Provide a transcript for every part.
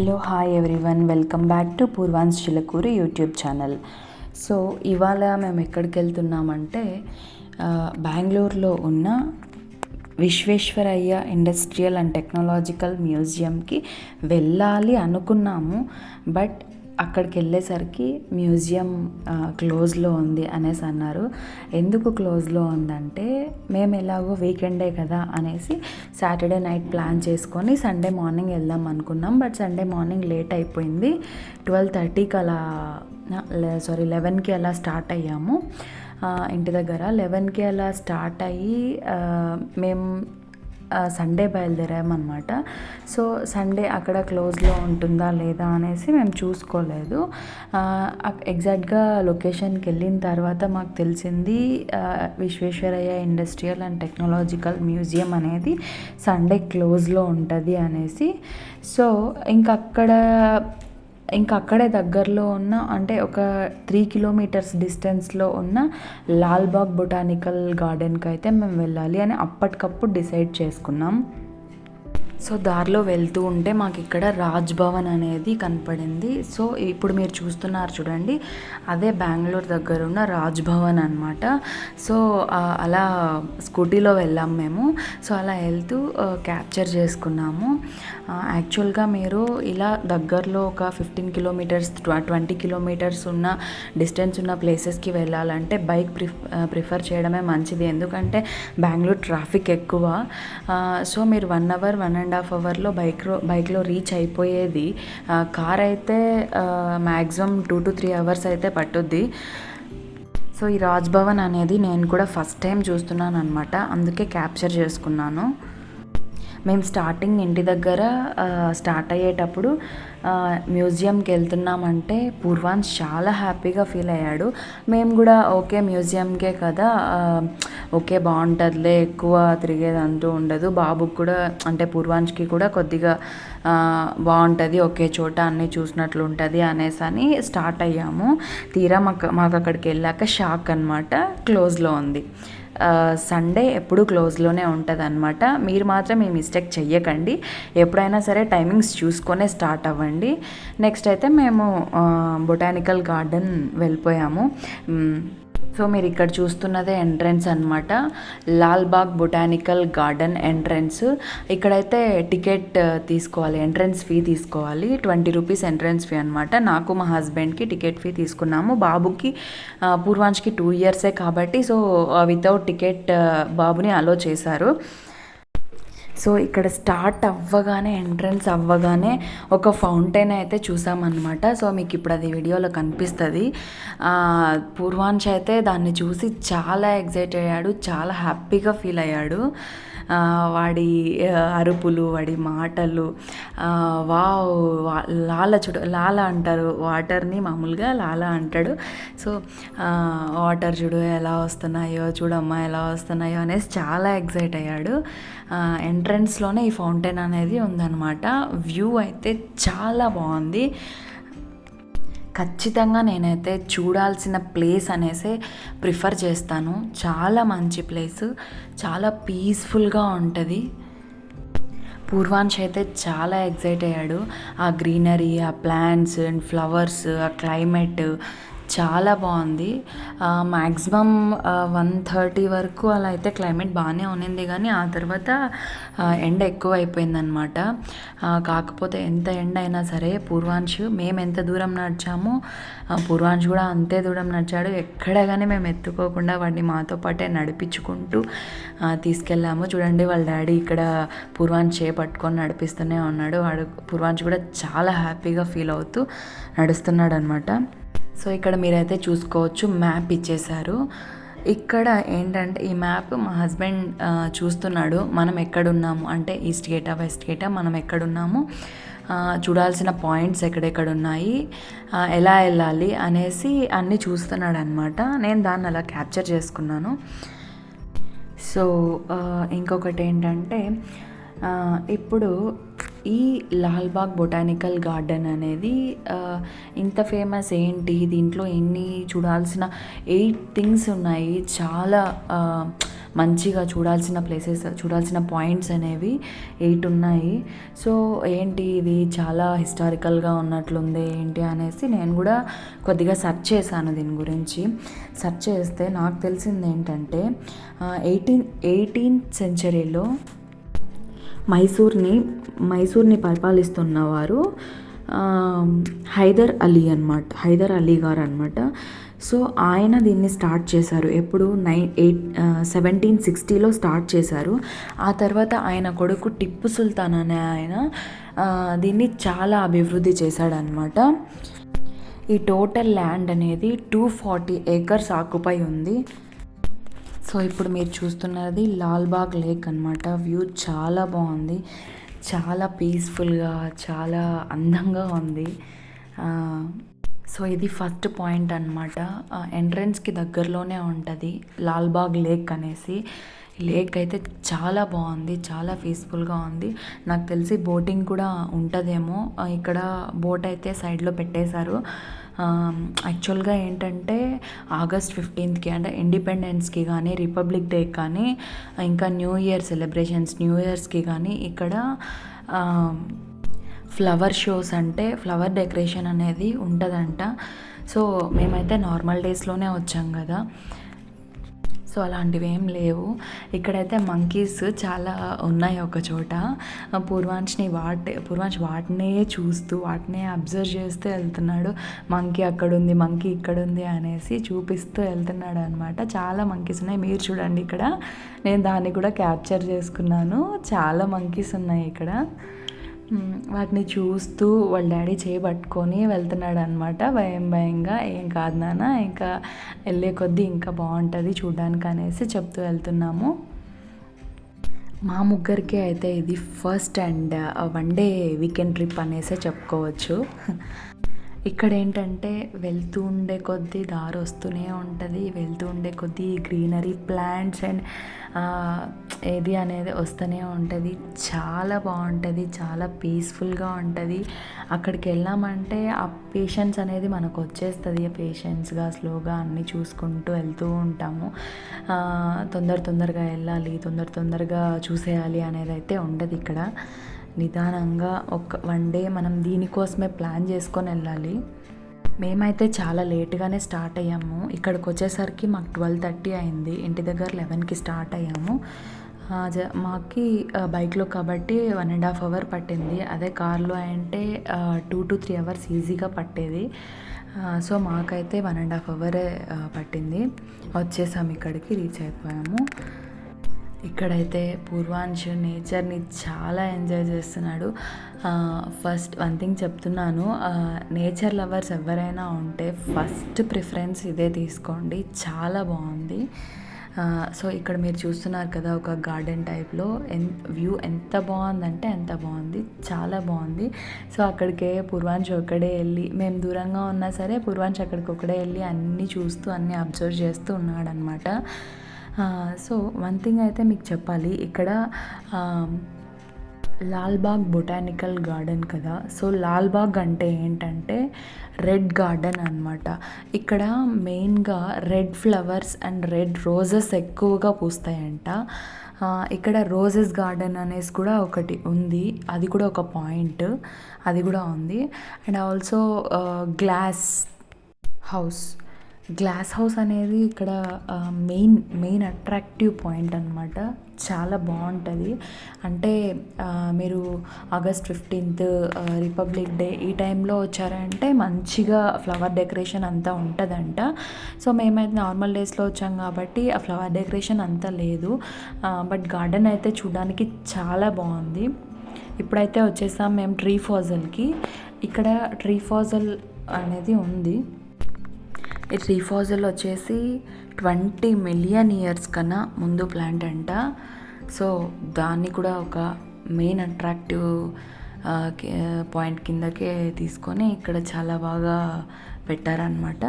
Hello hi everyone, welcome back to Purvansh Chilakuru YouTube channel. So ఇవాళ మేము ఎక్కడికి వెళ్తున్నామంటే బెంగళూరులో ఉన్న విశ్వేశ్వరయ్య ఇండస్ట్రియల్ అండ్ టెక్నాలజికల్ మ్యూజియంకి వెళ్ళాలి అనుకున్నాము. బట్ అక్కడికి వెళ్ళేసరికి మ్యూజియం క్లోజ్లో ఉంది అనేసి అన్నారు. ఎందుకు క్లోజ్లో ఉందంటే మేము ఎలాగో వీకెండే కదా అనేసి సాటర్డే నైట్ ప్లాన్ చేసుకొని సండే మార్నింగ్ వెళ్దాం అనుకున్నాం. బట్ సండే మార్నింగ్ లేట్ అయిపోయింది. 12:30కి అలా 11కి అలా స్టార్ట్ అయ్యాము ఇంటి దగ్గర. 11కి అలా స్టార్ట్ అయ్యి మేము సండే బయలుదేరామన్నమాట. సో సండే అక్కడ క్లోజ్లో ఉంటుందా లేదా అనేసి మేము చూసుకోలేదు. ఎగ్జాక్ట్గా లొకేషన్కి వెళ్ళిన తర్వాత మాకు తెలిసింది Visvesvaraya industrial and technological museum అనేది సండే క్లోజ్లో ఉంటుంది అనేసి. సో అక్కడే దగ్గరలో ఉన్న అంటే ఒక 3 కిలోమీటర్స్ డిస్టెన్స్లో ఉన్న లాల్బాగ్ బొటానికల్ గార్డెన్కి అయితే మేము వెళ్ళాలి అని అప్పటికప్పుడు డిసైడ్ చేసుకున్నాం. సో దారిలో వెళ్తూ ఉంటే మాకు ఇక్కడ రాజ్ భవన్ అనేది కనపడింది. సో ఇప్పుడు మీరు చూస్తున్నారు చూడండి, అదే బెంగళూరు దగ్గర ఉన్న రాజ్ భవన్ అనమాట. సో అలా స్కూటీలో వెళ్ళాం మేము. సో అలా వెళ్తూ క్యాప్చర్ చేసుకున్నాము. యాక్చువల్గా మీరు ఇలా దగ్గరలో ఒక 15 కిలోమీటర్స్ 20 కిలోమీటర్స్ ఉన్న డిస్టెన్స్ ఉన్న ప్లేసెస్కి వెళ్ళాలంటే బైక్ ప్రిఫర్ చేయడమే మంచిది. ఎందుకంటే బెంగళూరు ట్రాఫిక్ ఎక్కువ. సో మీరు 1 అవర్ 1.5 అవర్లో బైక్లో రీచ్ అయిపోయేది. కార్ అయితే మ్యాక్సిమం 2 to 3 అవర్స్ అయితే పట్టుద్ది. సో ఈ రాజ్ భవన్ అనేది నేను కూడా ఫస్ట్ టైం చూస్తున్నాను అనమాట, అందుకే క్యాప్చర్ చేసుకున్నాను. మేము స్టార్టింగ్ ఇంటి దగ్గర స్టార్ట్ అయ్యేటప్పుడు మ్యూజియంకి వెళ్తున్నామంటే పూర్వాన్స్ చాలా హ్యాపీగా ఫీల్ అయ్యాడు. మేము కూడా ఓకే మ్యూజియంకే కదా, ఓకే బాగుంటుందిలే, ఎక్కువ తిరిగేది అంటూ ఉండదు, బాబుకి కూడా అంటే పూర్వాన్స్కి కూడా కొద్దిగా బాగుంటుంది, ఒకే చోట అన్నీ చూసినట్లు ఉంటుంది అనేసి అని స్టార్ట్ అయ్యాము. తీరా మాకు అక్కడికి వెళ్ళాక షాక్ అనమాట, క్లోజ్లో ఉంది. సండే ఎప్పుడు క్లోజ్లోనే ఉంటుంది అనమాట. మీరు మాత్రం ఈ మిస్టేక్ చెయ్యకండి. ఎప్పుడైనా సరే టైమింగ్స్ చూసుకొనే స్టార్ట్ అవ్వండి. నెక్స్ట్ అయితే మేము బొటానికల్ గార్డెన్ వెళ్ళిపోయాము. సో మీరు ఇక్కడ చూస్తున్నదే ఎంట్రన్స్ అనమాట, లాల్బాగ్ బొటానికల్ గార్డెన్ ఎంట్రన్స్. ఇక్కడైతే టికెట్ తీసుకోవాలి, ఎంట్రన్స్ ఫీ తీసుకోవాలి. 20 రూపీస్ ఎంట్రన్స్ ఫీ అనమాట. నాకు మా హస్బెండ్కి టికెట్ ఫీ తీసుకున్నాము. బాబుకి పూర్వాన్స్కి 2 ఇయర్సే కాబట్టి సో వితౌట్ టికెట్ బాబుని అలో చేశారు. సో ఇక్కడ స్టార్ట్ అవ్వగానే ఎంట్రన్స్ అవ్వగానే ఒక ఫౌంటైన్ అయితే చూసామన్నమాట. సో మీకు ఇప్పుడు అది వీడియోలో కనిపిస్తుంది. పూర్వాంశ్ అయితే దాన్ని చూసి చాలా ఎగ్జైట్ అయ్యాడు, చాలా హ్యాపీగా ఫీల్ అయ్యాడు. వాడి అరుపులు, వాడి మాటలు, వావ్ లాల చూడు, లాల అంటారు వాటర్ని, మామూలుగా లాల అంటాడు. సో వాటర్ చూడు ఎలా వస్తున్నాయో, చూడమ్మా ఎలా వస్తున్నాయో అనేసి చాలా ఎగ్జైట్ అయ్యాడు. ఎంట్రన్స్లోనే ఈ ఫౌంటైన్ అనేది ఉందన్నమాట. వ్యూ అయితే చాలా బాగుంది. ఖచ్చితంగా నేనైతే చూడాల్సిన ప్లేస్ అనేసే ప్రిఫర్ చేస్తాను. చాలా మంచి ప్లేస్, చాలా పీస్ఫుల్గా ఉంటుంది. పూర్వాంశ్ అయితే చాలా ఎగ్జైట్ అయ్యాడు. ఆ గ్రీనరీ, ఆ ప్లాంట్స్ అండ్ ఫ్లవర్స్, ఆ క్లైమేట్ చాలా బాగుంది. మ్యాక్సిమం 1:30 వరకు అలా అయితే క్లైమేట్ బాగానే ఉన్నింది, కానీ ఆ తర్వాత ఎండ ఎక్కువ అయిపోయిందనమాట. కాకపోతే ఎంత ఎండ అయినా సరే పూర్వాంశ్, మేము ఎంత దూరం నడిచామో పూర్వాంశ్ కూడా అంతే దూరం నడిచాడు. ఎక్కడ కానీ మేము ఎత్తుకోకుండా వాడిని మాతో పాటే నడిపించుకుంటూ తీసుకెళ్ళాము. చూడండి వాళ్ళ డాడీ ఇక్కడ పూర్వాంశ్ చేపట్టుకొని నడిపిస్తూనే ఉన్నాడు. పూర్వాంశ్ కూడా చాలా హ్యాపీగా ఫీల్ అవుతూ నడుస్తున్నాడు అనమాట. సో ఇక్కడ మీరైతే చూసుకోవచ్చు, మ్యాప్ ఇచ్చేశారు. ఇక్కడ ఏంటంటే ఈ మ్యాప్ మా హస్బెండ్ చూస్తున్నాడు, మనం ఎక్కడున్నాము అంటే ఈస్ట్ గేటా వెస్ట్ గేటా, మనం ఎక్కడున్నాము, చూడాల్సిన పాయింట్స్ ఎక్కడెక్కడ ఉన్నాయి, ఎలా వెళ్ళాలి అనేసి అన్నీ చూస్తున్నాడు అనమాట. నేను దాన్ని అలా క్యాప్చర్ చేసుకున్నాను. సో ఇంకొకటి ఏంటంటే ఇప్పుడు ఈ లాల్బాగ్ బొటానికల్ గార్డెన్ అనేది ఇంత ఫేమస్ ఏంటి, దీంట్లో ఎన్ని చూడాల్సిన 8 థింగ్స్ ఉన్నాయి. చాలా మంచిగా చూడాల్సిన పాయింట్స్ అనేవి 8 ఉన్నాయి. సో ఏంటి ఇది చాలా హిస్టారికల్గా ఉన్నట్లుంది ఏంటి అనేసి నేను కూడా కొద్దిగా సెర్చ్ చేశాను దీని గురించి. సెర్చ్ చేస్తే నాకు తెలిసింది ఏంటంటే 18th సెంచరీలో మైసూర్ని పరిపాలిస్తున్నవారు హైదర్ అలీ గారు అనమాట. సో ఆయన దీన్ని స్టార్ట్ చేశారు. ఎప్పుడు 1760లో స్టార్ట్ చేశారు. ఆ తర్వాత ఆయన కొడుకు టిప్పు సుల్తాన్ అనే ఆయన దీన్ని చాలా అభివృద్ధి చేశాడనమాట. ఈ టోటల్ ల్యాండ్ అనేది 240 acres ఆక్యుపై ఉంది. సో ఇప్పుడు మీరు చూస్తున్నది లాల్బాగ్ లేక్ అనమాట. వ్యూ చాలా బాగుంది, చాలా పీస్ఫుల్గా, చాలా అందంగా ఉంది. సో ఇది ఫస్ట్ పాయింట్ అనమాట. ఎంట్రన్స్కి దగ్గరలోనే ఉంటుంది లాల్బాగ్ లేక్ అనేసి. లేక్ అయితే చాలా బాగుంది, చాలా పీస్ఫుల్గా ఉంది. నాకు తెలిసి బోటింగ్ కూడా ఉంటుందేమో. ఇక్కడ బోట్ అయితే సైడ్లో పెట్టేశారు. యాక్చువల్గా ఏంటంటే August 15th అంటే ఇండిపెండెన్స్కి కానీ, రిపబ్లిక్ డే కానీ, ఇంకా న్యూ ఇయర్స్కి కానీ ఇక్కడ ఫ్లవర్ షోస్ అంటే ఫ్లవర్ డెకరేషన్ అనేది ఉంటుందంట. సో మేమైతే నార్మల్ డేస్లోనే వచ్చాం కదా, సో అలాంటివి ఏం లేవు. ఇక్కడైతే మంకీస్ చాలా ఉన్నాయి ఒక చోట. పూర్వాంశ్ వాటినే చూస్తూ వాటినే అబ్జర్వ్ చేస్తూ వెళ్తున్నాడు. మంకీ అక్కడుంది, మంకీ ఇక్కడుంది అనేసి చూపిస్తూ వెళ్తున్నాడు అనమాట. చాలా మంకీస్ ఉన్నాయి, మీరు చూడండి ఇక్కడ. నేను దాన్ని కూడా క్యాప్చర్ చేసుకున్నాను. చాలా మంకీస్ ఉన్నాయి ఇక్కడ. వాటిని చూస్తూ వాళ్ళ డాడీ చేయబట్టుకొని వెళ్తున్నాడు అనమాట. భయంగా ఏం కాదు నాన్న, ఇంకా వెళ్ళే కొద్దీ ఇంకా బాగుంటుంది చూడడానికి అనేసి చెప్తూ వెళ్తున్నాము. మా ముగ్గురికి అయితే ఇది first and 1 day weekend trip అనేసే చెప్పుకోవచ్చు. ఇక్కడ ఏంటంటే వెళ్తూ ఉండే కొద్దీ దారి వస్తూనే ఉంటుంది, వెళ్తూ ఉండే కొద్దీ గ్రీనరీ, ప్లాంట్స్ అండ్ ఏది అనేది వస్తూనే ఉంటుంది. చాలా బాగుంటుంది, చాలా పీస్ఫుల్గా ఉంటుంది. అక్కడికి వెళ్ళామంటే ఆ పేషెన్స్ అనేది మనకు వచ్చేస్తుంది. పేషెన్స్గా స్లోగా అన్నీ చూసుకుంటూ వెళ్తూ ఉంటాము. తొందరగా వెళ్ళాలి, తొందరగా చూసేయాలి అనేది అయితే ఉండదు ఇక్కడ. నిదానంగా 1 day మనం దీనికోసమే ప్లాన్ చేసుకొని వెళ్ళాలి. మేమైతే చాలా లేట్గానే స్టార్ట్ అయ్యాము. ఇక్కడికి వచ్చేసరికి మాకు 12:30 అయింది. ఇంటి దగ్గర 11కి స్టార్ట్ అయ్యాము. మాకి బైక్లో కాబట్టి 1.5 hour పట్టింది. అదే కార్లో అంటే 2 to 3 hours ఈజీగా పట్టేది. సో మాకైతే 1.5 hour పట్టింది. వచ్చేసాము, ఇక్కడికి రీచ్ అయిపోయాము. ఇక్కడైతే పూర్వాంశ్ నేచర్ని చాలా ఎంజాయ్ చేస్తున్నాడు. ఫస్ట్ వన్ థింగ్ చెప్తున్నాను, నేచర్ లవర్స్ ఎవరైనా ఉంటే ఫస్ట్ ప్రిఫరెన్స్ ఇదే తీసుకోండి, చాలా బాగుంది. సో ఇక్కడ మీరు చూస్తున్నారు కదా, ఒక గార్డెన్ టైప్లో వ్యూ ఎంత బాగుందంటే ఎంత బాగుంది, చాలా బాగుంది. సో అక్కడికే పూర్వాంశ్ ఒక్కడే వెళ్ళి, మేము దూరంగా ఉన్నా సరే పూర్వాంశ్ అక్కడికి ఒక్కడే వెళ్ళి అన్నీ చూస్తూ అన్నీ అబ్జర్వ్ చేస్తూ ఉన్నాడనమాట. సో వన్ థింగ్ అయితే మీకు చెప్పాలి, ఇక్కడ లాల్బాగ్ బొటానికల్ గార్డెన్ కదా. సో లాల్బాగ్ అంటే ఏంటంటే రెడ్ గార్డెన్ అనమాట. ఇక్కడ మెయిన్గా red flowers and red roses ఎక్కువగా పూస్తాయంట. ఇక్కడ రోజెస్ గార్డెన్ అనేసి కూడా ఒకటి ఉంది, అది కూడా ఒక పాయింట్, అది కూడా ఉంది. అండ్ ఆల్సో గ్లాస్ హౌస్ అనేది ఇక్కడ మెయిన్ అట్రాక్టివ్ పాయింట్ అనమాట. చాలా బాగుంటుంది. అంటే మీరు August 15th రిపబ్లిక్ డే ఈ టైంలో వచ్చారంటే మంచిగా ఫ్లవర్ డెకరేషన్ అంతా ఉంటుందంట. సో మేమైతే నార్మల్ డేస్లో వచ్చాం కాబట్టి ఆ ఫ్లవర్ డెకరేషన్ అంతా లేదు. బట్ గార్డెన్ అయితే చూడడానికి చాలా బాగుంది. ఇప్పుడైతే వచ్చేసాం మేము ట్రీ ఫాజల్కి. ఇక్కడ ట్రీ ఫాజల్ అనేది ఉంది. ఈ ట్రీ ఫాజల్ వచ్చేసి 20 million years కన్నా ముందు ప్లాంట్ అంట. సో దాన్ని కూడా ఒక మెయిన్ అట్రాక్టివ్ పాయింట్ కిందకే తీసుకొని ఇక్కడ చాలా బాగా పెట్టారనమాట.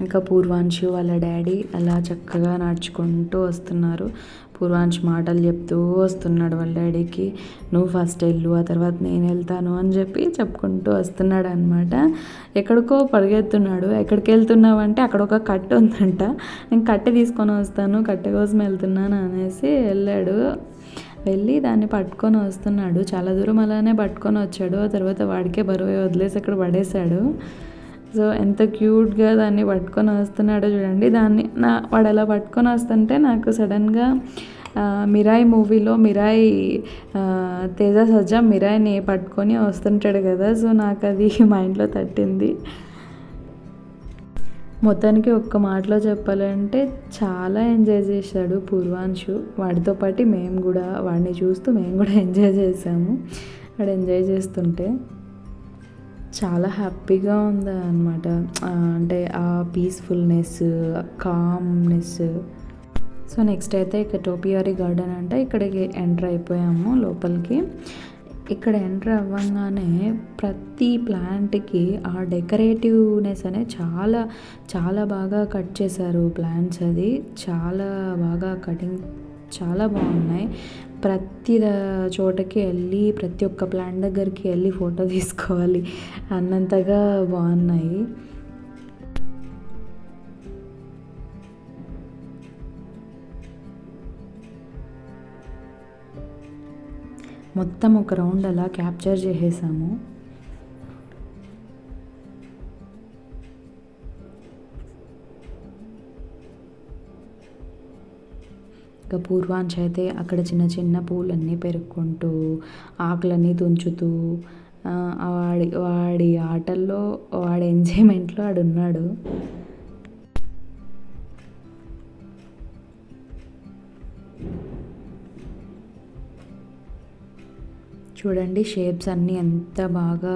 ఇంకా పూర్వాంశు వాళ్ళ డాడీ అలా చక్కగా నడుచుకుంటూ వస్తున్నారు. పూర్వాంశ్ మాటలు చెప్తూ వస్తున్నాడు వాళ్ళ డాడీకి, నువ్వు ఫస్ట్ వెళ్ళు, ఆ తర్వాత నేను వెళ్తాను అని చెప్పి చెప్పుకుంటూ వస్తున్నాడు అనమాట. ఎక్కడికో పరిగెత్తున్నాడు. ఎక్కడికి వెళ్తున్నావు అంటే అక్కడ ఒక కట్టె ఉందంట, నేను కట్టె తీసుకొని వస్తాను, కట్టె కోసం వెళ్తున్నాను అనేసి వెళ్ళాడు. వెళ్ళి దాన్ని పట్టుకొని వస్తున్నాడు. చాలా దూరం అలానే పట్టుకొని వచ్చాడు. ఆ తర్వాత వాడికే బరువు వదిలేసి అక్కడ పడేశాడు. సో ఎంత క్యూట్గా దాన్ని పట్టుకొని వస్తున్నాడో చూడండి. వాడు అలా పట్టుకొని వస్తుంటే నాకు సడన్గా మిరాయి మూవీలో తేజ సజ్జా మిరాయిని పట్టుకొని వస్తుంటాడు కదా, సో నాకు అది మైండ్లో తట్టింది. మొత్తానికి ఒక్క మాటలో చెప్పాలంటే చాలా ఎంజాయ్ చేశాడు పూర్వాంశు. వాడితో పాటు వాడిని చూస్తూ మేము కూడా ఎంజాయ్ చేసాము. వాడు ఎంజాయ్ చేస్తుంటే చాలా హ్యాపీగా ఉంది అనమాట. అంటే ఆ పీస్ఫుల్నెస్, కామ్నెస్. సో నెక్స్ట్ అయితే ఇక టోపియారీ గార్డెన్ అంటే ఇక్కడికి ఎంటర్ అయిపోయాము లోపలికి. ఇక్కడ ఎంటర్ అవ్వగానే ప్రతి ప్లాంట్కి ఆ డెకరేటివ్నెస్ అనేది చాలా చాలా బాగా కట్ చేశారు ప్లాంట్స్. అది చాలా బాగా కటింగ్, చాలా బాగున్నాయి. ప్రతి చోటకి వెళ్ళి ప్రతి ఒక్క ప్లాంట్ దగ్గరికి వెళ్ళి ఫోటో తీసుకోవాలి అన్నంతగా బాగున్నాయి. మొత్తం ఒక రౌండ్ అలా క్యాప్చర్ చేసేసాము. ఇంకా పూర్వాంశ్ అయితే అక్కడ చిన్న చిన్న పూలన్నీ పెరుక్కుంటూ, ఆకులన్నీ తుంచుతూ, వాడి ఆటల్లో, వాడి ఎంజాయ్మెంట్లో ఆడున్నాడు. చూడండి షేప్స్ అన్నీ ఎంత బాగా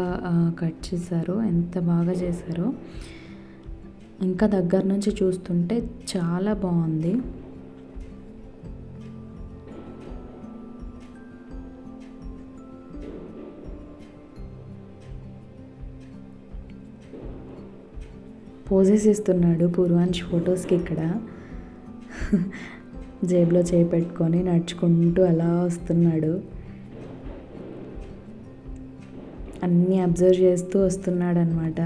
కట్ చేశారో, ఎంత బాగా చేశారో. ఇంకా దగ్గర నుంచి చూస్తుంటే చాలా బాగుంది. పోజెస్ ఇస్తున్నాడు పూర్వాంశ్ ఫొటోస్కి. ఇక్కడ జేబులో చేయి పెట్టుకొని నడుచుకుంటూ అలా వస్తున్నాడు. అన్నీ అబ్జర్వ్ చేస్తూ వస్తున్నాడు అనమాట.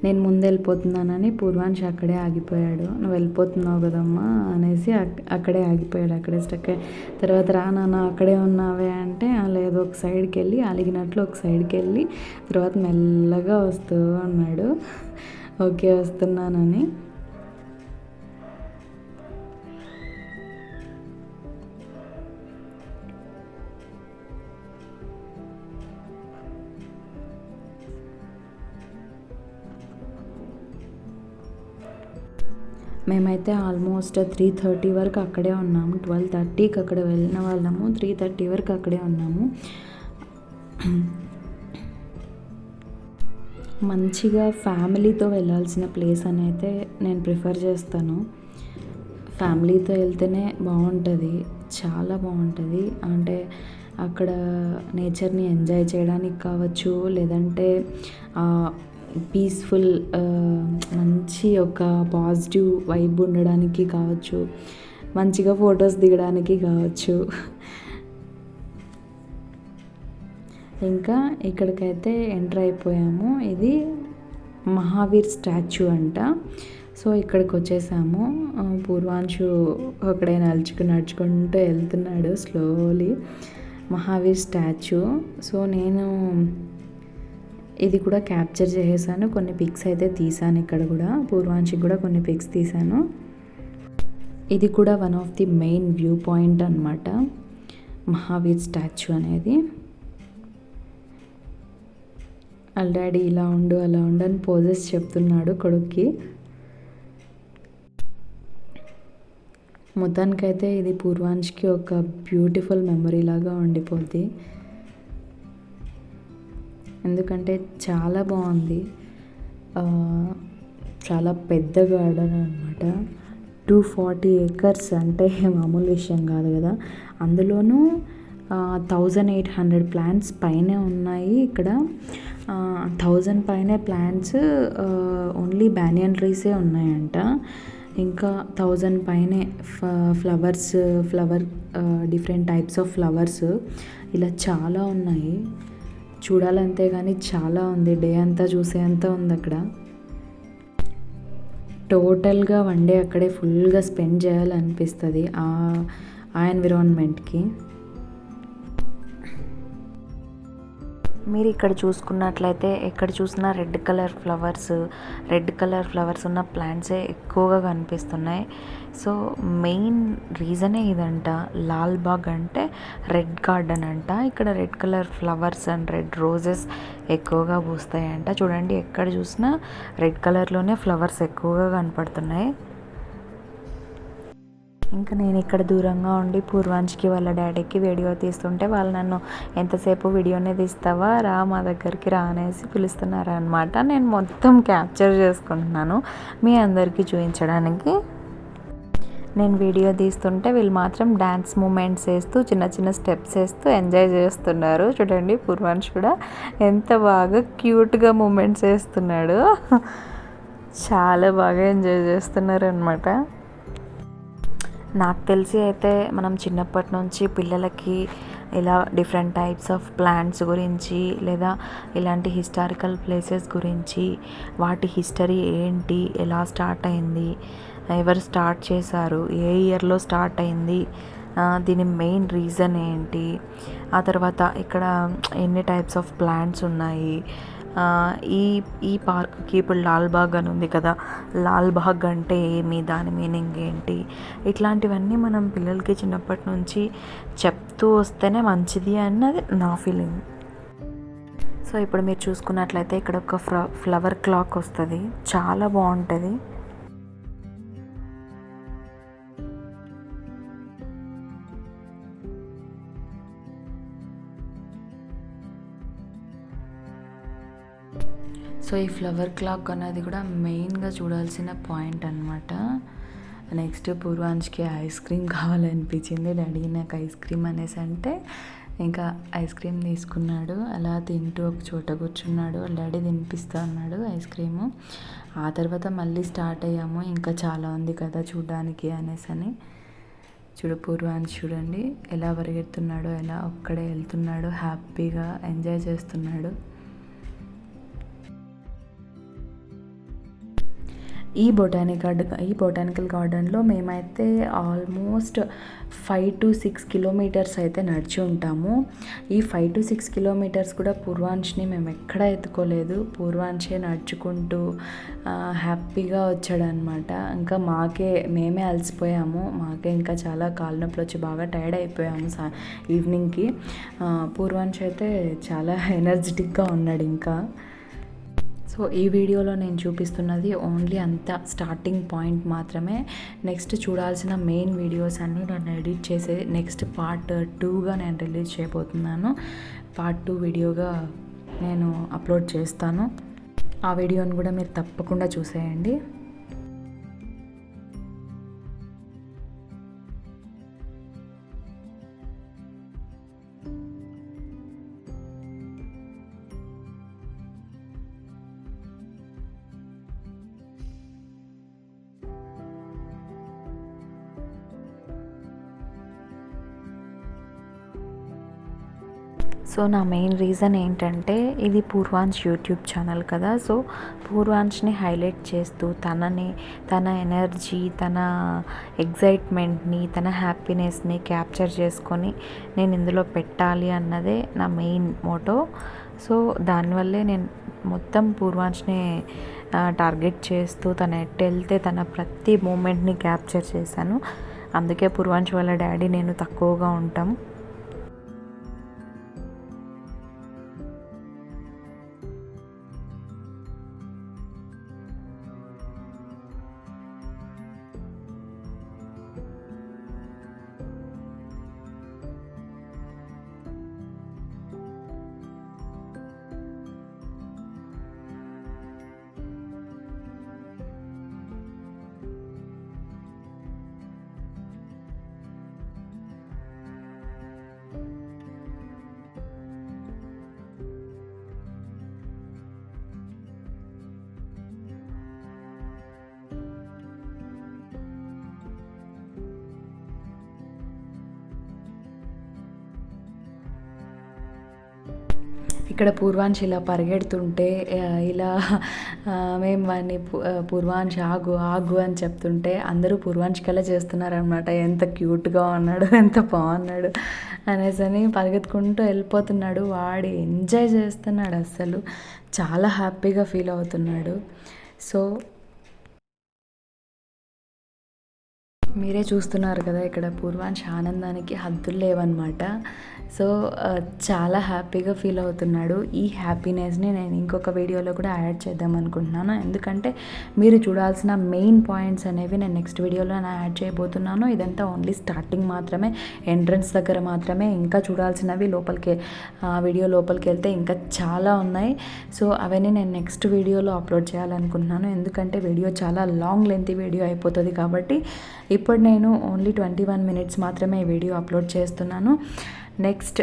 నేను ముందు వెళ్ళిపోతున్నానని పూర్వాంశ్ అక్కడే ఆగిపోయాడు. నువ్వు వెళ్ళిపోతున్నావు కదమ్మా అనేసి అక్కడే ఆగిపోయాడు, అక్కడే స్టక్. తర్వాత రా నాన్న అక్కడే ఉన్నావే అంటే లేదు, ఒక సైడ్కి వెళ్ళి అలిగినట్లు ఒక సైడ్కి వెళ్ళి తర్వాత మెల్లగా వస్తూ ఉన్నాడు. ఓకే వస్తున్నానని. మేమైతే ఆల్మోస్ట్ 3:30 వరకు అక్కడే ఉన్నాము. 12:30కి అక్కడ వెళ్ళిన వాళ్ళము, 3:30 వరకు అక్కడే ఉన్నాము. మంచిగా ఫ్యామిలీతో వెళ్ళాల్సిన ప్లేస్ అని అయితే నేను ప్రిఫర్ చేస్తాను. ఫ్యామిలీతో వెళ్తేనే బాగుంటుంది, చాలా బాగుంటుంది. అంటే అక్కడ నేచర్ని ఎంజాయ్ చేయడానికి కావచ్చు, లేదంటే పీస్ఫుల్ మంచి ఒక పాజిటివ్ వైబ్ ఉండడానికి కావచ్చు, మంచిగా ఫొటోస్ దిగడానికి కావచ్చు. ఇంకా ఇక్కడికైతే ఎంటర్ అయిపోయాము. ఇది మహావీర్ స్టాచ్యూ అంట. సో ఇక్కడికి వచ్చేసాము. పూర్వాంశు అక్కడే నడుచుకుంటూ వెళ్తున్నాడు స్లోలీ. మహావీర్ స్టాచ్యూ. సో నేను ఇది కూడా క్యాప్చర్ చేసేసాను, కొన్ని పిక్స్ అయితే తీసాను. ఇక్కడ కూడా పూర్వాంశికి కూడా కొన్ని పిక్స్ తీసాను. ఇది కూడా one of the main view point అనమాట, మహావీర్ స్టాచ్యూ అనేది. వాళ్ళ డాడీ ఇలా ఉండు అలా ఉండు అని పోజెస్ చెప్తున్నాడు కొడుక్కి. మొత్తానికైతే ఇది పూర్వాంశ్కి ఒక బ్యూటిఫుల్ మెమరీ లాగా ఉండిపోద్ది. ఎందుకంటే చాలా బాగుంది. చాలా పెద్ద గార్డెన్ అనమాట. 240 ఏకర్స్ అంటే మామూలు విషయం కాదు కదా. అందులోనూ 1800 ప్లాంట్స్ పైనే ఉన్నాయి ఇక్కడ. 1000 పైనే ప్లాంట్స్ ఓన్లీ బ్యానియన్ ట్రీసే ఉన్నాయంట. ఇంకా 1000 పైనే flower different types of flowers ఇలా చాలా ఉన్నాయి. చూడాలంతే కానీ చాలా ఉంది. డే అంతా చూసేంత ఉంది అక్కడ. టోటల్గా వన్ డే అక్కడే ఫుల్గా స్పెండ్ చేయాలనిపిస్తుంది ఆ ఎన్విరాన్మెంట్కి. మీరు ఇక్కడ చూసుకున్నట్లయితే ఎక్కడ చూసినా రెడ్ కలర్ ఫ్లవర్స్ ఉన్న ప్లాంట్సే ఎక్కువగా కనిపిస్తున్నాయి. సో మెయిన్ రీజనే ఇదంట. లాల్బాగ్ అంటే రెడ్ గార్డెన్ అంట. ఇక్కడ red colour flowers and red roses ఎక్కువగా పూస్తాయంట. చూడండి, ఎక్కడ చూసినా రెడ్ కలర్లోనే ఫ్లవర్స్ ఎక్కువగా కనపడుతున్నాయి. ఇంకా నేను ఇక్కడ దూరంగా ఉండి పూర్వాంష్కి వాళ్ళ డాడీకి వీడియో తీస్తుంటే వాళ్ళు నన్ను ఎంతసేపు వీడియోనే తీస్తావా, రా మా దగ్గరికి రా అనేసి పిలుస్తున్నారు అనమాట. నేను మొత్తం క్యాప్చర్ చేసుకుంటున్నాను మీ అందరికీ చూపించడానికి. నేను వీడియో తీస్తుంటే వీళ్ళు మాత్రం డ్యాన్స్ మూమెంట్స్ వేస్తూ చిన్న చిన్న స్టెప్స్ వేస్తూ ఎంజాయ్ చేస్తున్నారు. చూడండి, పూర్వాంష్ కూడా ఎంత బాగా క్యూట్గా మూమెంట్స్ వేస్తున్నాడు. చాలా బాగా ఎంజాయ్ చేస్తున్నారు అనమాట. నాకు తెలిసి అయితే మనం చిన్నప్పటి నుంచి పిల్లలకి ఇలా డిఫరెంట్ టైప్స్ ఆఫ్ ప్లాంట్స్ గురించి లేదా ఇలాంటి హిస్టారికల్ ప్లేసెస్ గురించి, వాటి హిస్టరీ ఏంటి, ఎలా స్టార్ట్ అయింది, ఎవరు స్టార్ట్ చేశారు, ఏ ఇయర్లో స్టార్ట్ అయింది, దీని మెయిన్ రీజన్ ఏంటి, ఆ తర్వాత ఇక్కడ ఎన్ని టైప్స్ ఆఫ్ ప్లాంట్స్ ఉన్నాయి, ఈ పార్క్కి ఇప్పుడు లాల్బాగ్ అని ఉంది కదా, లాల్బాగ్ అంటే ఏమి, దాని మీనింగ్ ఏంటి, ఇట్లాంటివన్నీ మనం పిల్లలకి చిన్నప్పటి నుంచి చెప్తూ వస్తేనే మంచిది అన్నది నా ఫీలింగ్. సో ఇప్పుడు మీరు చూసుకున్నట్లయితే ఇక్కడ ఒక ఫ్లవర్ క్లాక్ వస్తుంది, చాలా బాగుంటుంది. సో ఈ ఫ్లవర్ క్లాక్ అనేది కూడా మెయిన్గా చూడాల్సిన పాయింట్ అనమాట. నెక్స్ట్ పూర్వాంష్కి ఐస్ క్రీమ్ కావాలనిపించింది. డాడీ నాకు ఐస్ క్రీమ్ అనేసి అంటే ఇంకా ఐస్ క్రీమ్ తీసుకున్నాడు. అలా తింటూ ఒక చోట కూర్చున్నాడు. డాడీ తినిపిస్తా అన్నాడు ఐస్ క్రీము. ఆ తర్వాత మళ్ళీ స్టార్ట్ అయ్యాము. ఇంకా చాలా ఉంది కదా చూడడానికి అనేసి అని. పూర్వాంష్ చూడండి ఎలా పరిగెడుతున్నాడో, ఎలా ఒక్కడే వెళ్తున్నాడు, హ్యాపీగా ఎంజాయ్ చేస్తున్నాడు. ఈ బొటానికల్ గార్డెన్లో మేమైతే ఆల్మోస్ట్ 5 to 6 కిలోమీటర్స్ అయితే నడిచి ఉంటాము. ఈ 5 to 6 కిలోమీటర్స్ కూడా పూర్వాంష్ని మేము ఎక్కడా ఎత్తుకోలేదు. పూర్వాంషే నడుచుకుంటూ హ్యాపీగా వచ్చాడనమాట. ఇంకా మేమే అలసిపోయాము. మాకే ఇంకా చాలా కాళ్ళ నొప్పులు వచ్చి బాగా టైర్డ్ అయిపోయాము ఈవినింగ్కి. పూర్వాంష్ అయితే చాలా ఎనర్జెటిక్గా ఉన్నాడు ఇంకా. సో ఈ వీడియోలో నేను చూపిస్తున్నది ఓన్లీ అంత స్టార్టింగ్ పాయింట్ మాత్రమే. నెక్స్ట్ చూడాల్సిన మెయిన్ వీడియోస్ అన్నీ నేను ఎడిట్ చేసి నెక్స్ట్ పార్ట్ 2గా నేను రిలీజ్ చేయబోతున్నాను. పార్ట్ 2 వీడియోగా నేను అప్లోడ్ చేస్తాను. ఆ వీడియోని కూడా మీరు తప్పకుండా చూసేయండి. సో నా మెయిన్ రీజన్ ఏంటంటే ఇది పూర్వాంష్ యూట్యూబ్ ఛానల్ కదా. సో పూర్వాంష్ని హైలైట్ చేస్తూ తన ఎనర్జీ, తన ఎగ్జైట్మెంట్ని, తన హ్యాపీనెస్ని క్యాప్చర్ చేసుకొని నేను ఇందులో పెట్టాలి అన్నదే నా మెయిన్ మోటో. సో దానివల్లే నేను మొత్తం పూర్వాంష్ని టార్గెట్ చేస్తూ తను ఎటు వెళ్తే తన ప్రతి మూమెంట్ని క్యాప్చర్ చేశాను. అందుకే పూర్వాంష్ వాళ్ళ డాడీ నేను తక్కువగా ఉంటాం. ఇక్కడ పూర్వాంశ్ ఇలా పరిగెడుతుంటే ఇలా మేము వాడిని పూర్వాంశ్ ఆగు ఆగు అని చెప్తుంటే అందరూ పూర్వాంశ్ కల్లా చేస్తున్నారనమాట. ఎంత క్యూట్గా ఉన్నాడు, ఎంత బాగున్నాడు అనేసి అని పరిగెత్తుకుంటూ వెళ్ళిపోతున్నాడు. వాడు ఎంజాయ్ చేస్తున్నాడు, అస్సలు చాలా హ్యాపీగా ఫీల్ అవుతున్నాడు. సో మీరే చూస్తున్నారు కదా, ఇక్కడ పూర్వాంశ్ ఆనందానికి హద్దులు లేవన్నమాట. సో చాలా హ్యాపీగా ఫీల్ అవుతున్నాడు. ఈ హ్యాపీనెస్ని నేను ఇంకొక వీడియోలో కూడా యాడ్ చేద్దాం అనుకుంటున్నాను. ఎందుకంటే మీరు చూడాల్సిన మెయిన్ పాయింట్స్ అనేవి నేను నెక్స్ట్ వీడియోలో యాడ్ చేయబోతున్నాను. ఇదంతా ఓన్లీ స్టార్టింగ్ మాత్రమే, ఎంట్రన్స్ దగ్గర మాత్రమే. ఇంకా చూడాల్సినవి వీడియో లోపలికి వెళ్తే ఇంకా చాలా ఉన్నాయి. సో అవన్నీ నేను నెక్స్ట్ వీడియోలో అప్లోడ్ చేయాలనుకుంటున్నాను. ఎందుకంటే వీడియో చాలా లాంగ్ లెంతీ వీడియో అయిపోతుంది కాబట్టి ఇప్పుడు నేను ఓన్లీ 21 మినిట్స్ మాత్రమే ఈ వీడియో అప్లోడ్ చేస్తున్నాను. నెక్స్ట్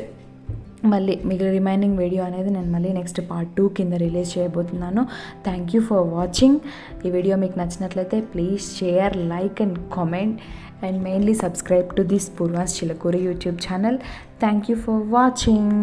మళ్ళీ మీకు రిమైనింగ్ వీడియో అనేది నేను మళ్ళీ నెక్స్ట్ పార్ట్ 2 కింద రిలీజ్ చేయబోతున్నాను. Thank you for watching. ఈ వీడియో మీకు నచ్చినట్లయితే please share, like and comment and mainly subscribe to this Purvansh Chilakuri YouTube channel. Thank you for watching.